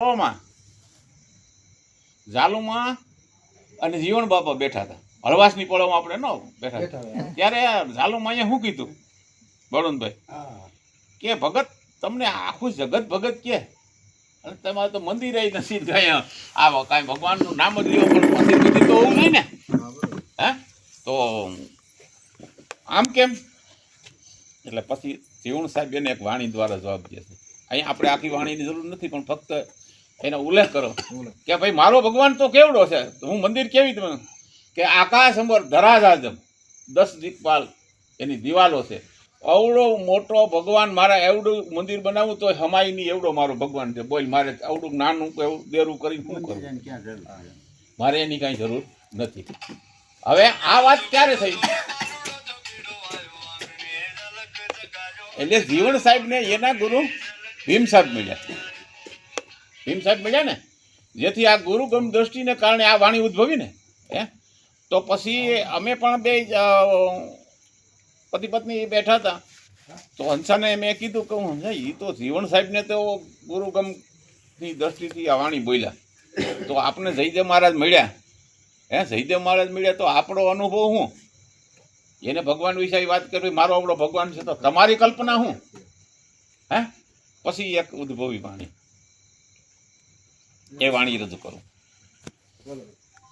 માં ઝાલુમાં અને જીવણ બાપા બેઠા હતા. હળવાસની પળોમાં આપણે ન બેઠા ત્યારે ઝાલુમાં અહીંયા શું કીધું બળવંતભાઈ કે ભગત તમને આખું જગત ભગત કે અને તમારે તો મંદિર નથી કાંઈ આ કાંઈ ભગવાનનું નામ જ લેવો પણ મંદિર બીજી તો હોવું નહીં ને. હે તો આમ કેમ? એટલે પછી જીવણ સાહેબ એને એક વાણી દ્વારા જવાબ દે છે. અહીંયા આપણે આખી વાણીની જરૂર નથી પણ ફક્ત એનો ઉલ્લેખ કરો કે ભાઈ મારો ભગવાન તો કેવડો છે, હું મંદિર કેવી તમે કે આકાશ અંબર ધરાધાજમ 10 દિક્પાલ એની દિવાલો છે. અવડો મોટો ભગવાન મારા એવડું મંદિર બનાવવું તો હમાય નહીં એવડો મારો ભગવાન છે. બોલ મારે આવડું નાનું એવું દેરું કરીને શું કરવું? મારે એની કાંઈ જરૂર નથી. હવે આ વાત ક્યારે થઈ? એટલે જીવણ સાહેબ ને એના ગુરુ ભીમ સાહેબ મળ્યા. ભીમ સાહેબ મળ્યા ને જેથી આ ગુરુગમ દ્રષ્ટિને કારણે આ વાણી ઉદ્ભવી ને. હે તો પછી અમે પણ બે પતિ પત્ની બેઠા હતા તો હંસાને મેં કીધું કે હું એ તો જીવણ સાહેબને તો ગુરુગમની દ્રષ્ટિથી આ વાણી બોલ્યા તો આપણે જયદેવ મહારાજ મળ્યા. હે જયદેવ મહારાજ મળ્યા તો આપણો અનુભવ શું? એને ભગવાન વિશે વાત કરવી, મારો આપણો ભગવાન છે તો તમારી કલ્પના શું? હે પછી એક ઉદ્ભવી વાણી, એ વાણી રજૂ કરું.